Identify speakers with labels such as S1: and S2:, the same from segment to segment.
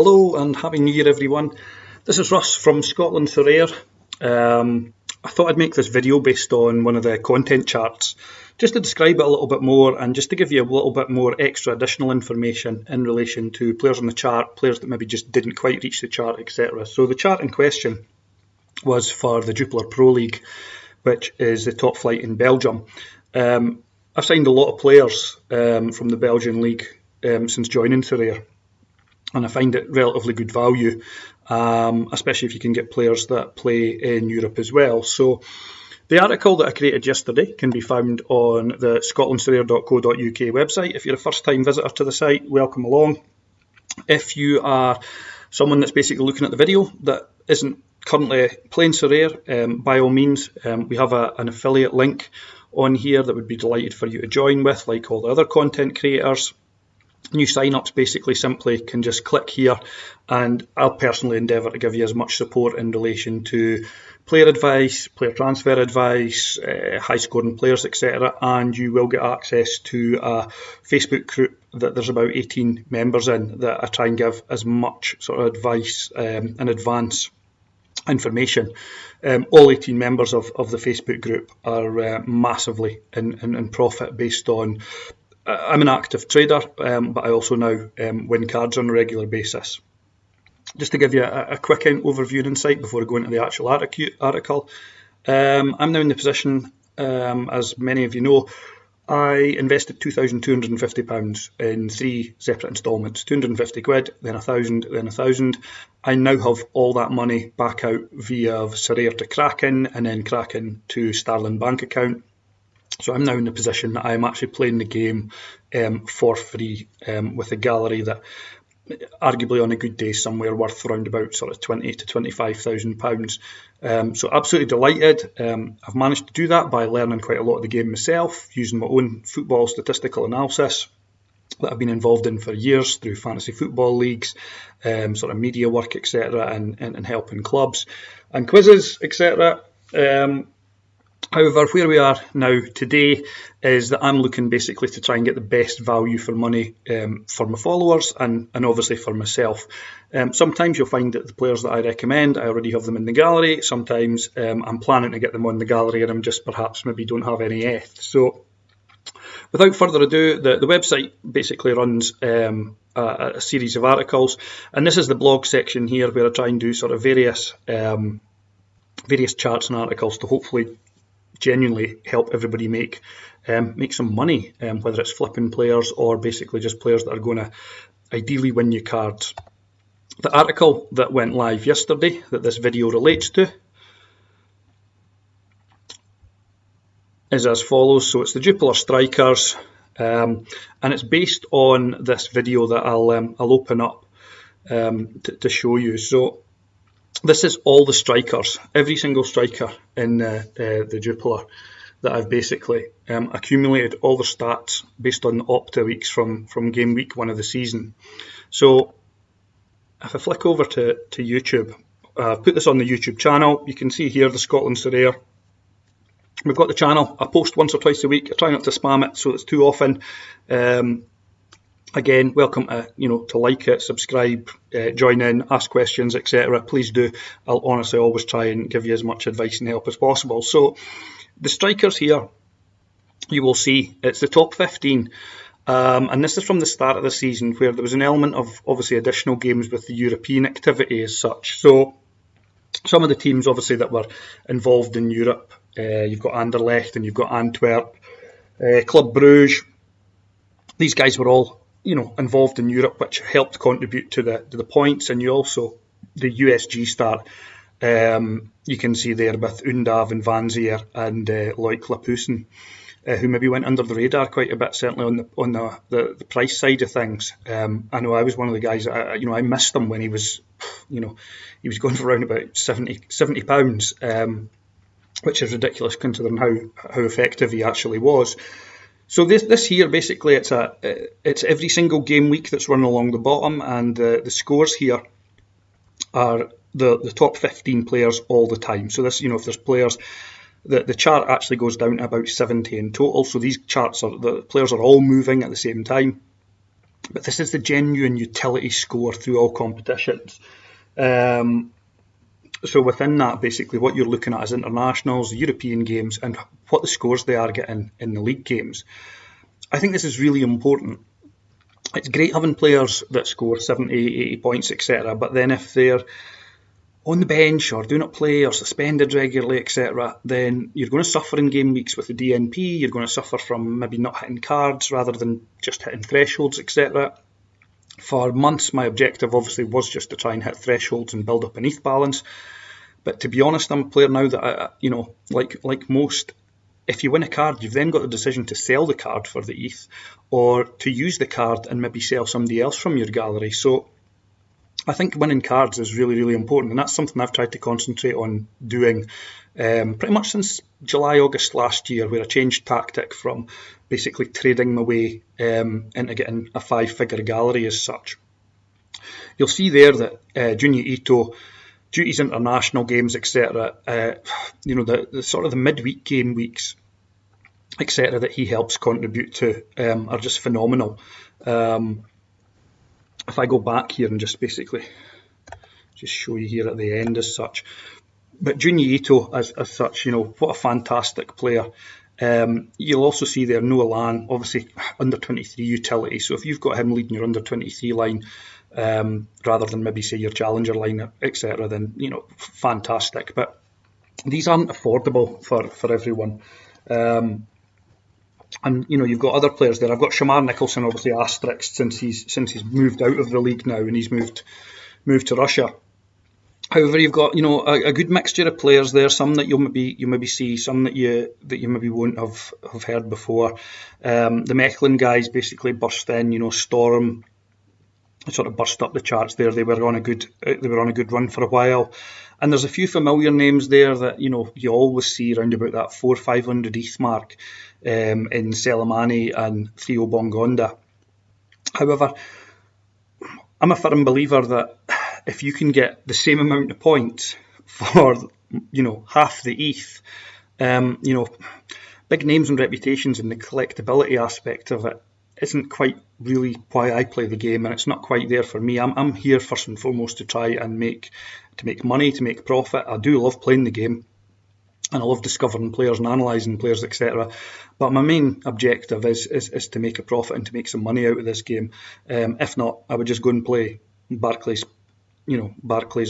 S1: Hello and Happy New Year everyone. This is Russ from Scotland Sorare. I thought I'd make this video based on one of the content charts just to describe it a little bit more and just to give you a little bit more extra additional information in relation to players on the chart, players that maybe just didn't quite reach the chart, etc. So the chart in question was for the Jupiler Pro League, which is the top flight in Belgium. I've signed a lot of players from the Belgian league since joining Sorare. And I find it relatively good value, especially if you can get players that play in Europe as well. So the article that I created yesterday can be found on the scotlandsorare.co.uk website. If you're a first-time visitor to the site, welcome along. If you are someone that's basically looking at the video that isn't currently playing Sorare, by all means, we have an affiliate link on here that would be delighted for you to join with, like all the other content creators. New sign-ups basically simply can just click here, and I'll personally endeavour to give you as much support in relation to player advice, player transfer advice, high-scoring players, etc. And you will get access to a Facebook group that there's about 18 members in that I try and give as much sort of advice and advance information. All 18 members of the Facebook group are massively in profit based on I'm an active trader, but I also now win cards on a regular basis. Just to give you a quick overview and insight before I go into the actual article, I'm now in the position, as many of you know, I invested £2,250 in 3 separate instalments, 250 quid, then 1,000, then 1,000. I now have all that money back out via Sorare to Kraken and then Kraken to Starling bank account. So I'm now in the position that I'm actually playing the game for free with a gallery that arguably on a good day somewhere worth around about sort of £20,000 to £25,000. So absolutely delighted. I've managed to do that by learning quite a lot of the game myself, using my own football statistical analysis that I've been involved in for years through fantasy football leagues, sort of media work, etc., and helping clubs and quizzes, etc. However, where we are now today is that I'm looking basically to try and get the best value for money for my followers and obviously for myself. Sometimes you'll find that the players that I recommend, I already have them in the gallery. Sometimes I'm planning to get them on the gallery and I'm just perhaps maybe don't have any ETH. So without further ado, the website basically runs a series of articles, and this is the blog section here where I try and do sort of various charts and articles to hopefully genuinely help everybody make some money, whether it's flipping players or basically just players that are going to ideally win you cards. The article that went live yesterday that this video relates to is as follows. So it's the Jupiler Strikers, and it's based on this video that I'll open up to show you. So this is all the strikers, every single striker in the Jupiler that I've basically accumulated all the stats based on the Opta weeks from game week 1 of the season. So if I flick over to YouTube, I've put this on the YouTube channel. You can see here the Scotland Sorare. We've got the channel. I post once or twice a week. I try not to spam it so it's too often. Again, welcome to like it, subscribe, join in, ask questions, etc. Please do. I'll honestly always try and give you as much advice and help as possible. So the strikers here, you will see it's the top 15. And this is from the start of the season where there was an element of obviously additional games with the European activity as such. So some of the teams obviously that were involved in Europe, you've got Anderlecht and you've got Antwerp, Club Bruges. These guys were all involved in Europe, which helped contribute to the points. And you also, the USG start, you can see there with Undav and Van Zier and Loic Lapusen, who maybe went under the radar quite a bit, certainly on the price side of things. I know I was one of the guys, I missed him when he was, he was going for around about £70, which is ridiculous considering how effective he actually was. So this here basically it's every single game week that's run along the bottom, and the scores here are the top 15 players all the time. So this, if there's players, the chart actually goes down to about 70 in total. So these charts the players are all moving at the same time. but this is the genuine utility score through all competitions. So within that, basically, what you're looking at is internationals, European games, and what the scores they are getting in the league games. I think this is really important. It's great having players that score 70, 80 points, etc. But then if they're on the bench or do not play or suspended regularly, etc., then you're going to suffer in game weeks with the DNP. You're going to suffer from maybe not hitting cards rather than just hitting thresholds, etc. For months, my objective obviously was just to try and hit thresholds and build up an ETH balance. But to be honest, I'm a player now that, like most, if you win a card, you've then got the decision to sell the card for the ETH or to use the card and maybe sell somebody else from your gallery. So I think winning cards is really, really important, and that's something I've tried to concentrate on doing pretty much since July, August last year, where I changed tactic from basically trading my way into getting a 5-figure gallery as such. You'll see there that Junior Ito, due to his international games, etc., the sort of the midweek game weeks, etc., that he helps contribute to are just phenomenal. If I go back here and just basically just show you here at the end as such. But Junior Ito as such, what a fantastic player. You'll also see there Noah Lan, obviously under 23 utility. So if you've got him leading your under 23 line, rather than maybe say your challenger line, etc., then fantastic. But these aren't affordable for everyone. And you've got other players there. I've got Shamar Nicholson, obviously asterisked since he's moved out of the league now and he's moved to Russia. However, you've got a good mixture of players there. Some that you maybe see, some that you maybe won't have heard before. The Mechlin guys basically burst in. Storm sort of burst up the charts there. They were on a good run for a while. And there's a few familiar names there that you always see around about that 400-500 ETH mark in Selemani and Theo Bongonda. However, I'm a firm believer that if you can get the same amount of points for half the ETH, big names and reputations and the collectability aspect of it isn't quite really why I play the game, and it's not quite there for me. I'm here first and foremost to try and make money, to make profit. I do love playing the game, and I love discovering players and analysing players, etc. But my main objective is to make a profit and to make some money out of this game. If not, I would just go and play Barclays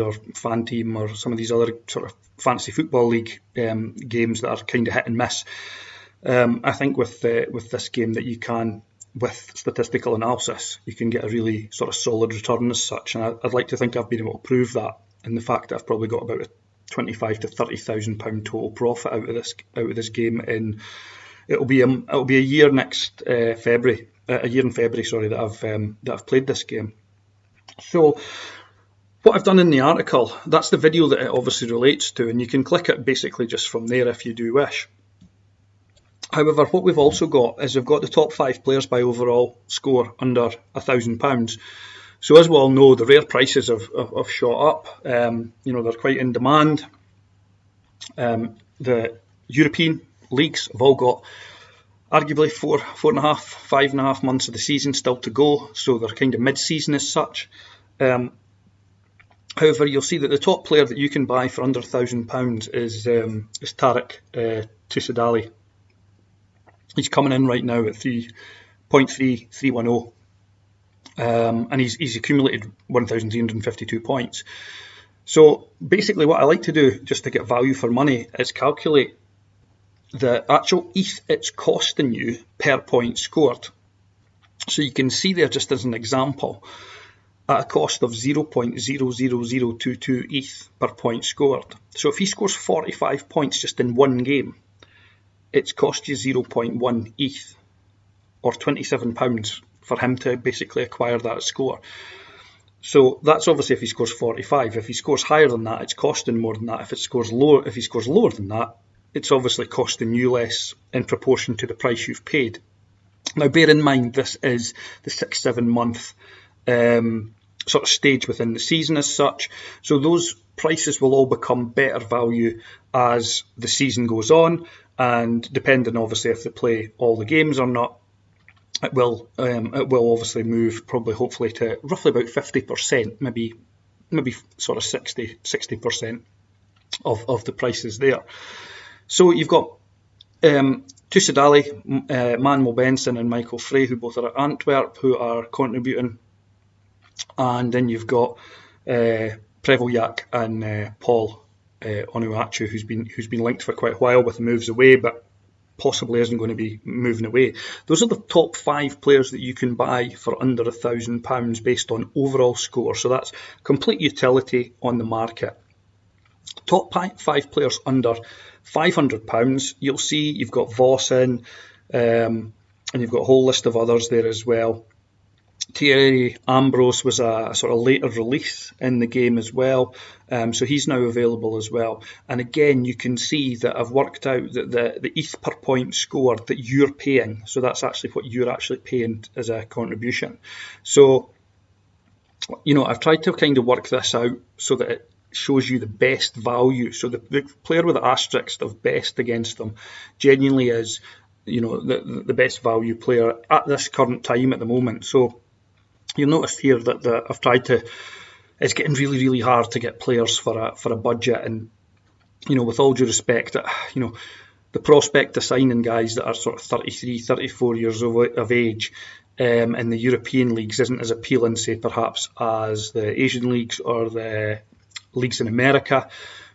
S1: or Fan Team or some of these other sort of fantasy football league games that are kind of hit and miss. I think with this game that you can, with statistical analysis, you can get a really sort of solid return as such. And I'd like to think I've been able to prove that in the fact that I've probably got about a £25,000 to £30,000 total profit out of this game. And it'll be a year next February, sorry, that I've played this game. So what I've done in the article, that's the video that it obviously relates to, and you can click it basically just from there if you do wish. However, what we've also got is we've got the top 5 players by overall score under £1,000. So as we all know, the rare prices have shot up. They're quite in demand. The European leagues have all got arguably 4.5, 5.5 months of the season still to go, so they're kind of mid-season as such. However, you'll see that the top player that you can buy for under £1,000 is Tarek Tusadali. He's coming in right now at 3.3310, and he's accumulated 1,352 points. So basically what I like to do, just to get value for money, is calculate the actual ETH it's costing you per point scored. So you can see there, just as an example, at a cost of 0.00022 ETH per point scored. So if he scores 45 points just in one game, it's cost you 0.1 ETH, or £27 for him to basically acquire that score. So that's obviously if he scores 45. If he scores higher than that, it's costing more than that. If he scores lower than that, it's obviously costing you less in proportion to the price you've paid. Now bear in mind, this is the 6-7 month sort of stage within the season as such. So those prices will all become better value as the season goes on, and depending obviously if they play all the games or not. it will obviously move probably hopefully to roughly about 50%, maybe sort of 60% of the prices there. So you've got Tusadali, Manuel Benson and Michael Frey, who both are at Antwerp, who are contributing. And then you've got Prevoljak and Paul Onuachu, who's been linked for quite a while with moves away, but possibly isn't going to be moving away. Those are the top 5 players that you can buy for under £1,000 based on overall score. So that's complete utility on the market. Top 5 players under £500, you'll see you've got Voss in, and you've got a whole list of others there as well. Thierry Ambrose was a sort of later release in the game as well, so he's now available as well. And again, you can see that I've worked out that the ETH per point score that you're paying, so that's actually what you're actually paying as a contribution. So, I've tried to kind of work this out so that it shows you the best value. So the player with the asterisk of best against them genuinely is, the best value player at this current time at the moment. So you'll notice here that I've tried to. It's getting really, really hard to get players for a budget, and with all due respect, the prospect of signing guys that are sort of 33, 34 years of age in the European leagues isn't as appealing, say perhaps, as the Asian leagues or the leagues in America,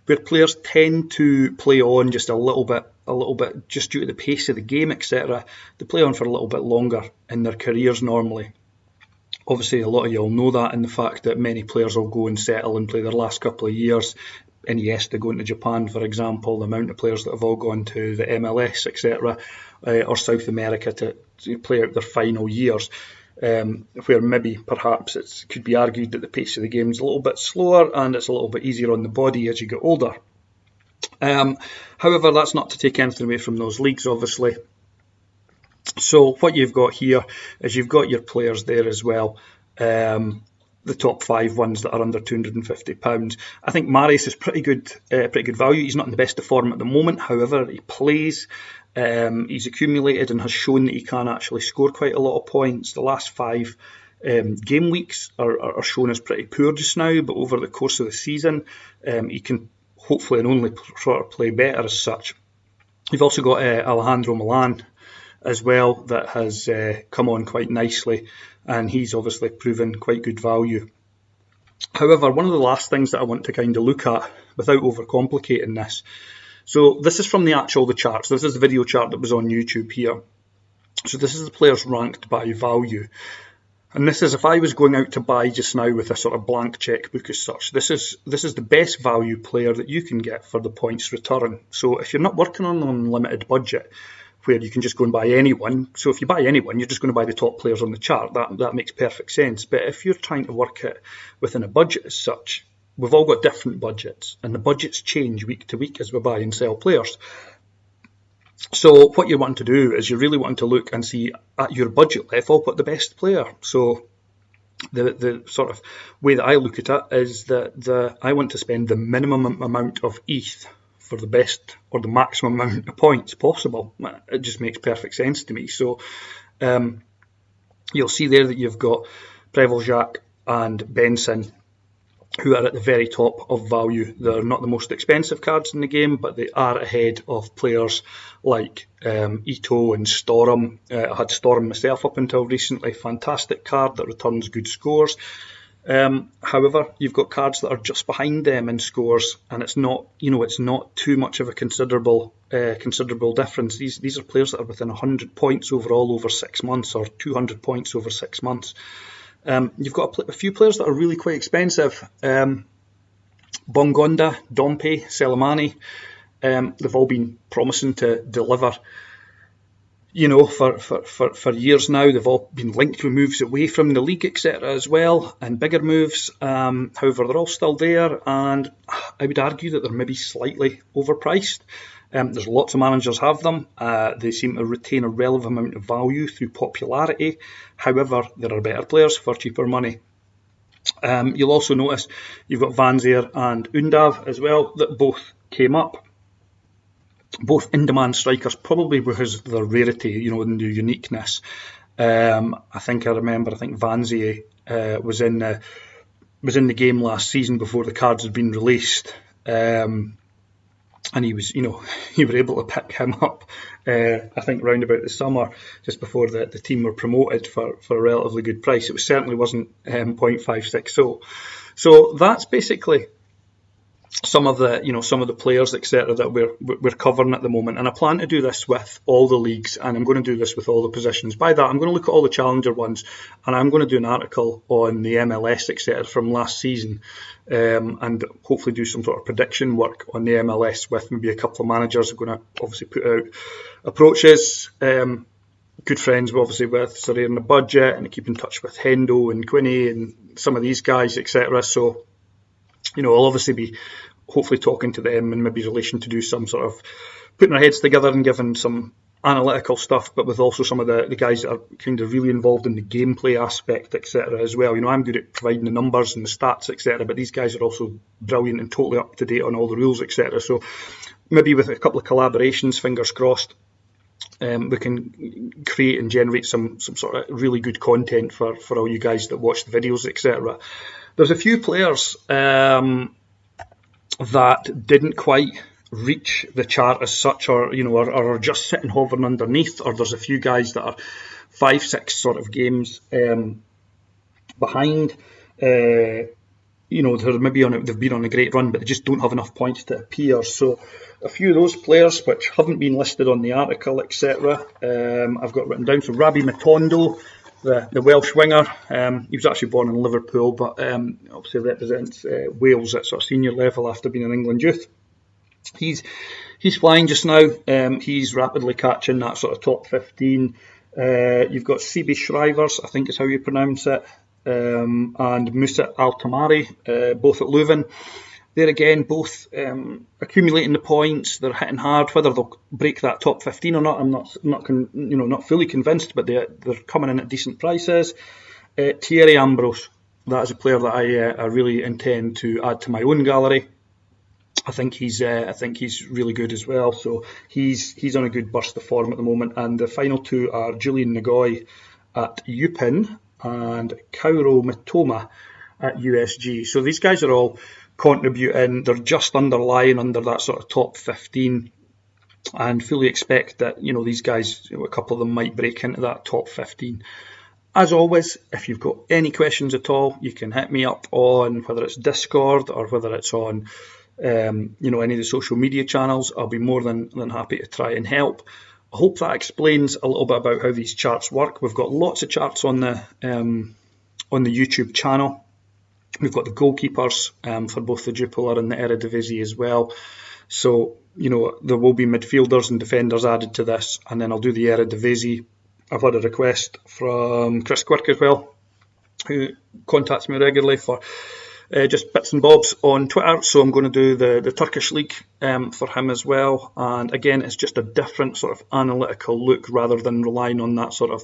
S1: where players tend to play on just a little bit, just due to the pace of the game, etc. They play on for a little bit longer in their careers normally. Obviously, a lot of you all know that, in the fact that many players will go and settle and play their last couple of years. Iniesta going to Japan, for example, the amount of players that have all gone to the MLS, etc., or South America to play out their final years, where maybe perhaps it could be argued that the pace of the game is a little bit slower and it's a little bit easier on the body as you get older. However, that's not to take anything away from those leagues, obviously. So what you've got here is you've got your players there as well, the top 5 ones that are under £250. I think Mahrez is pretty good value. He's not in the best of form at the moment. However, he plays. He's accumulated and has shown that he can actually score quite a lot of points. The last 5 game weeks are shown as pretty poor just now, but over the course of the season, he can hopefully and only sort of play better as such. You've also got Alejandro Milan as well that has come on quite nicely, and he's obviously proven quite good value. However, one of the last things that I want to kind of look at without overcomplicating this, so this is from the charts. This is the video chart that was on YouTube here. So this is the players ranked by value. And this is, if I was going out to buy just now with a sort of blank checkbook as such, this is the best value player that you can get for the points return. So if you're not working on an unlimited budget, where you can just go and buy anyone. So if you buy anyone, you're just going to buy the top players on the chart. That makes perfect sense. But if you're trying to work it within a budget as such, we've all got different budgets, and the budgets change week to week as we buy and sell players. So what you want to do is you really want to look and see at your budget level what the best player. So the sort of way that I look at it is that I want to spend the minimum amount of ETH for the best or the maximum amount of points possible. It just makes perfect sense to me. So you'll see there that you've got Prevoljak and Benson, who are at the very top of value. They're not the most expensive cards in the game, but they are ahead of players like Ito and Storm. I had Storm myself up until recently. Fantastic card that returns good scores. However, you've got cards that are just behind them in scores, and it's not too much of a considerable difference. These are players that are within 100 points overall over 6 months, or 200 points over 6 months. You've got a few players that are really quite expensive. Bongonda, Dompe, Selemani, they've all been promising to deliver. For years now. They've all been linked with moves away from the league, etc. as well, and bigger moves. However, they're all still there, and I would argue that they're maybe slightly overpriced. There's lots of managers have them. They seem to retain a relevant amount of value through popularity. However, there are better players for cheaper money. You'll also notice you've got Van Zier and Undav as well that both came up. Both in-demand strikers, probably because of their rarity, and their uniqueness. I think Vanzier was in the game last season before the cards had been released. And he was, you were able to pick him up, I think, round about the summer, just before the team were promoted for a relatively good price. It certainly wasn't 0.560. So that's basically some of the players, etc., that we're covering at the moment. And I plan to do this with all the leagues, and I'm going to do this with all the positions. By that, I'm going to look at all the challenger ones, and I'm going to do an article on the MLS, etc., from last season, and hopefully do some sort of prediction work on the MLS with maybe a couple of managers. I'm going to obviously put out approaches. Good friends, obviously, with Sorare and the Budget, and I keep in touch with Hendo and Quinny and some of these guys, etc. So, I'll obviously be hopefully talking to them in maybe relation to do some sort of putting our heads together and giving some analytical stuff, but with also some of the guys that are kind of really involved in the gameplay aspect, etc. as well. I'm good at providing the numbers and the stats, etc., but these guys are also brilliant and totally up to date on all the rules, etc. So maybe with a couple of collaborations, fingers crossed, we can create and generate some sort of really good content for all you guys that watch the videos, etc. There's a few players that didn't quite reach the chart as such, or are just sitting hovering underneath, or there's a few guys that are 5-6 sort of games behind. They've been on a great run, but they just don't have enough points to appear. So a few of those players which haven't been listed on the article, etc., I've got written down. So Rabbi Matondo, the Welsh winger, he was actually born in Liverpool, but obviously represents Wales at sort of senior level after being an England youth. He's flying just now. He's rapidly catching that sort of top 15. You've got CB Shrivers, I think is how you pronounce it, and Musa Altamari, both at Leuven. They're again both accumulating the points. They're hitting hard. Whether they'll break that top 15 or not, I'm not fully convinced. But they're coming in at decent prices. Thierry Ambrose, that is a player that I really intend to add to my own gallery. I think he's really good as well. So he's on a good burst of form at the moment. And the final two are Julian Nagoy at Upin and Kauro Mitoma at USG. So these guys are all contributing. They're just lying under that sort of top 15, and fully expect that these guys, a couple of them might break into that top 15. As always, if you've got any questions at all, you can hit me up on whether it's Discord or whether it's on any of the social media channels. I'll be more than happy to try and help. I hope that explains a little bit about how these charts work. We've got lots of charts on the YouTube channel. We've got the goalkeepers for both the Jupiler and the Eredivisie as well. So, there will be midfielders and defenders added to this, and then I'll do the Eredivisie. I've had a request from Chris Quirk as well, who contacts me regularly for just bits and bobs on Twitter. So I'm going to do the Turkish League for him as well. And again, it's just a different sort of analytical look rather than relying on that sort of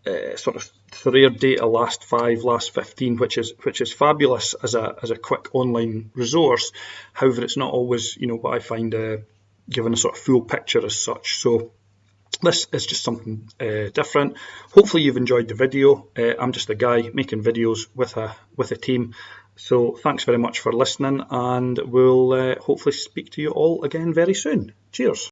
S1: Sorare data, last 5, last 15, which is fabulous as a quick online resource. However, it's not always what I find given a sort of full picture as such. So this is just something different. Hopefully you've enjoyed the video. I'm just a guy making videos with a team. So thanks very much for listening, and we'll hopefully speak to you all again very soon. Cheers.